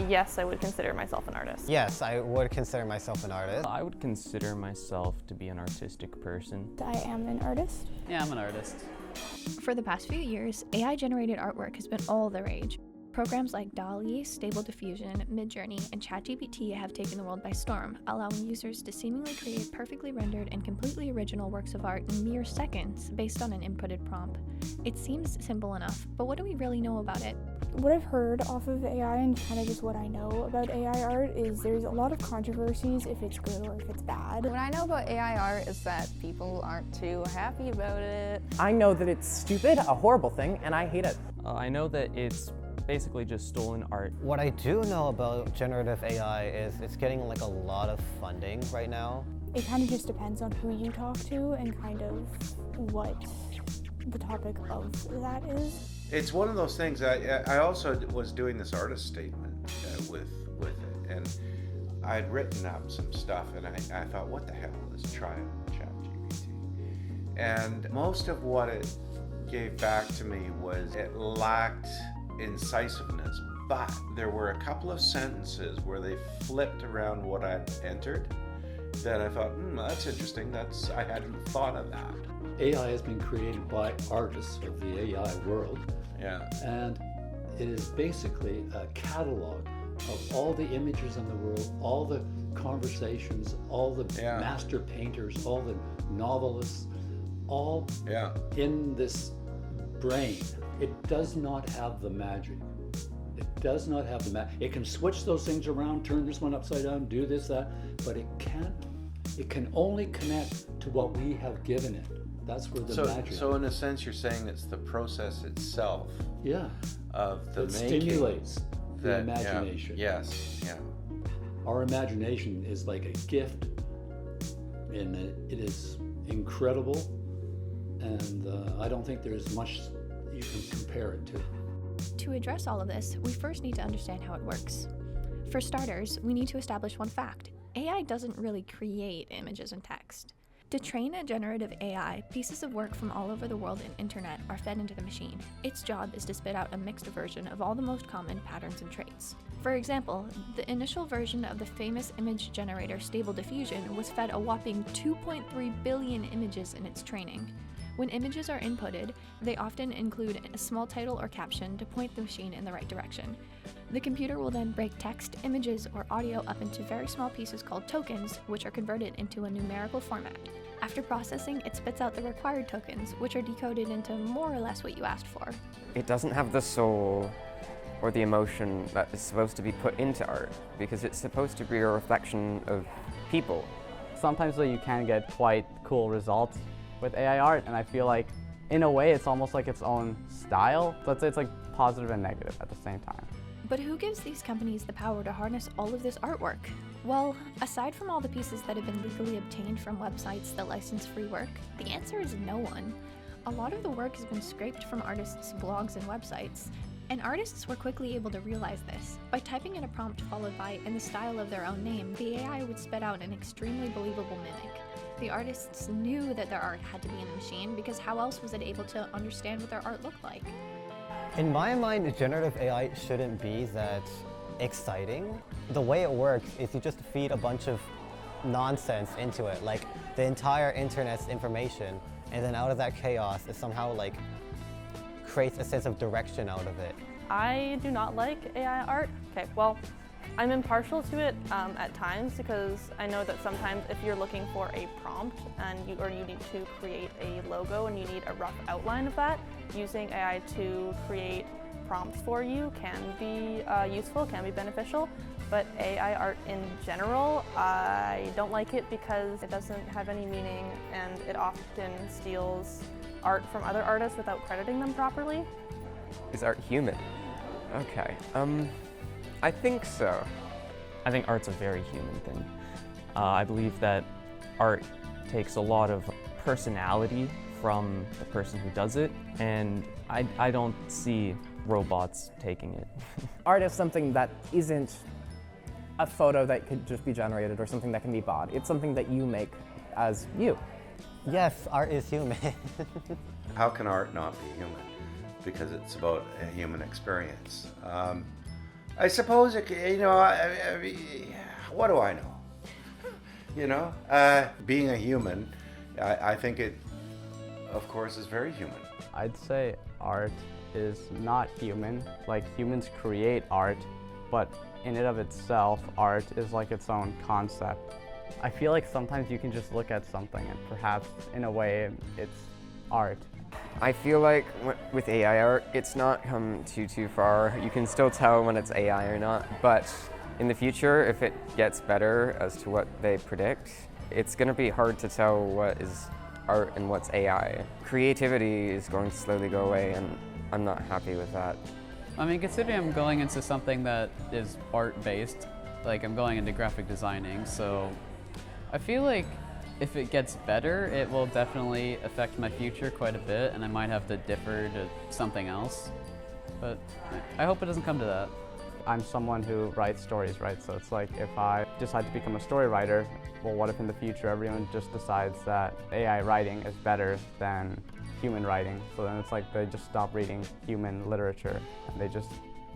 yes, I would consider myself an artist. Yes, I would consider myself an artist. I would consider myself to be an artistic person. I am an artist. Yeah, I'm an artist. For the past few years, AI-generated artwork has been all the rage. Programs like DALL-E, Stable Diffusion, Midjourney, and ChatGPT have taken the world by storm, allowing users to seemingly create perfectly rendered and completely original works of art in mere seconds based on an inputted prompt. It seems simple enough, but what do we really know about it? What I've heard off of AI and kind of just what I know about AI art is there's a lot of controversies if it's good or if it's bad. What I know about AI art is that people aren't too happy about it. I know that it's stupid, a horrible thing, and I hate it. I know that it's basically just stolen art. What I do know about generative AI is it's getting like a lot of funding right now. It kind of just depends on who you talk to and kind of what the topic of that is. It's one of those things. I also was doing this artist statement with it, and I had written up some stuff, and I thought, what the hell, let's try ChatGPT. And most of what it gave back to me was it lacked incisiveness, but there were a couple of sentences where they flipped around what I'd entered that I thought, that's interesting. I hadn't thought of that. AI has been created by artists of the AI world. Yeah. And it is basically a catalog of all the images in the world, all the conversations, all the master painters, all the novelists, all in this brain. It does not have the magic. It does not have the magic. It can switch those things around, turn this one upside down, do this, that, but it can't. It can only connect to what we have given it. That's where the magic. So in a sense, you're saying it's the process itself. Of the that making stimulates the imagination. Yes. Yeah. Our imagination is like a gift, and it is incredible. And I don't think there's much you can compare it to. To address all of this, we first need to understand how it works. For starters, we need to establish one fact. AI doesn't really create images and text. To train a generative AI, pieces of work from all over the world and internet are fed into the machine. Its job is to spit out a mixed version of all the most common patterns and traits. For example, the initial version of the famous image generator Stable Diffusion was fed a whopping 2.3 billion images in its training. When images are inputted, they often include a small title or caption to point the machine in the right direction. The computer will then break text, images, or audio up into very small pieces called tokens, which are converted into a numerical format. After processing, it spits out the required tokens, which are decoded into more or less what you asked for. It doesn't have the soul or the emotion that is supposed to be put into art, because it's supposed to be a reflection of people. Sometimes though, you can get quite cool results with AI art, and I feel like in a way it's almost like its own style. So I'd say it's like positive and negative at the same time. But who gives these companies the power to harness all of this artwork? Well, aside from all the pieces that have been legally obtained from websites that license free work, the answer is no one. A lot of the work has been scraped from artists' blogs and websites, and artists were quickly able to realize this. By typing in a prompt followed by in the style of their own name, the AI would spit out an extremely believable mimic. The artists knew that their art had to be in the machine because how else was it able to understand what their art looked like? In my mind, generative AI shouldn't be that exciting. The way it works is you just feed a bunch of nonsense into it, like the entire internet's information, and then out of that chaos, it somehow like creates a sense of direction out of it. I do not like AI art. Okay, well, I'm impartial to it at times because I know that sometimes if you're looking for a prompt and you need to create a logo and you need a rough outline of that, using AI to create prompts for you can be useful, can be beneficial. But AI art in general, I don't like it because it doesn't have any meaning and it often steals art from other artists without crediting them properly. Is art human? Okay, I think so. I think art's a very human thing. I believe that art takes a lot of personality from the person who does it, and I don't see robots taking it. Art is something that isn't a photo that could just be generated or something that can be bought. It's something that you make as you. Yes, art is human. How can art not be human? Because it's about a human experience. I suppose it, I mean, what do I know? Being a human, I think it, of course, is very human. I'd say art is not human. Like, humans create art, but in and of itself, art is like its own concept. I feel like sometimes you can just look at something and perhaps, in a way, it's art. I feel like with AI art, it's not come too far. You can still tell when it's AI or not, but in the future, if it gets better as to what they predict, it's going to be hard to tell what is art and what's AI. Creativity is going to slowly go away, and I'm not happy with that. I mean, considering I'm going into something that is art-based, like I'm going into graphic designing, so I feel like if it gets better, it will definitely affect my future quite a bit, and I might have to differ to something else. But I hope it doesn't come to that. I'm someone who writes stories, right? So it's like, if I decide to become a story writer, well, what if in the future everyone just decides that AI writing is better than human writing? So then it's like they just stop reading human literature and they just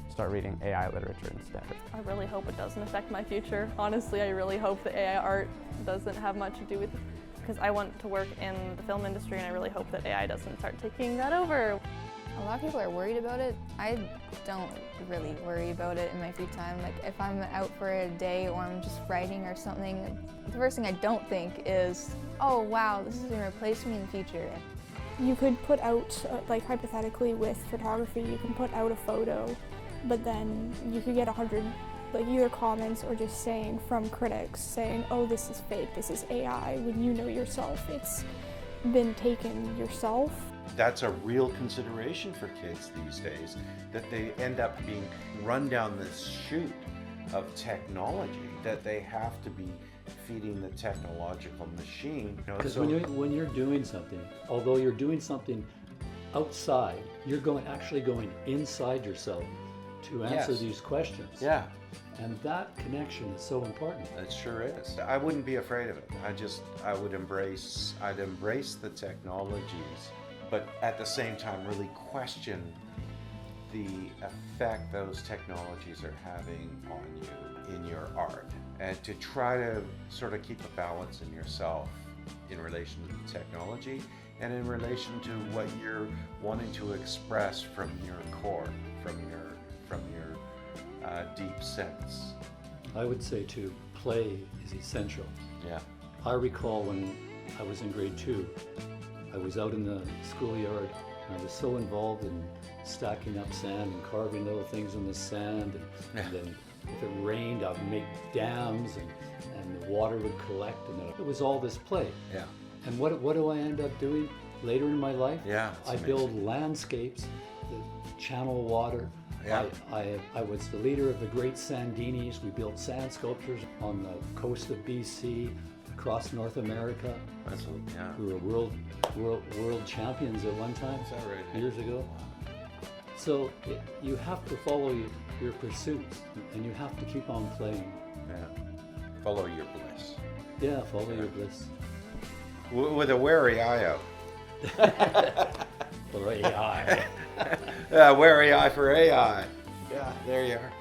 start reading AI literature instead. I really hope it doesn't affect my future. Honestly, I really hope that AI art doesn't have much to do with it, because I want to work in the film industry, and I really hope that AI doesn't start taking that over. A lot of people are worried about it. I don't really worry about it in my free time. Like, if I'm out for a day or I'm just writing or something, the first thing I don't think is, oh wow, this is gonna replace me in the future. You could put out, like hypothetically with photography, you can put out a photo, but then you could get 100, like either comments or just saying from critics saying, oh, this is fake, this is AI, when you know yourself it's been taken yourself. That's a real consideration for kids these days, that they end up being run down this chute of technology, that they have to be feeding the technological machine. Because when you're doing something, although you're doing something outside, you're actually going inside yourself to answer these questions. Yeah. And that connection is so important. It sure is. I wouldn't be afraid of it. I'd embrace the technologies, but at the same time really question the effect those technologies are having on you in your art, and to try to sort of keep a balance in yourself in relation to the technology and in relation to what you're wanting to express from your core, from your deep sense. I would say too, play is essential. Yeah. I recall when I was in grade 2, I was out in the schoolyard and I was so involved in stacking up sand and carving little things in the sand, and then if it rained I'd make dams and the water would collect, and it was all this play. Yeah. And what do I end up doing later in my life? Yeah. I build landscapes that channel water. Yeah. I was the leader of the Great Sandinis. We built sand sculptures on the coast of BC, across North America. We were world champions at one time. Is that right? Years ago. So you have to follow your pursuits, and you have to keep on playing. Yeah. Follow your bliss. Yeah, follow your bliss. With a wary eye out. For AI. Wary eye for AI. Yeah, there you are.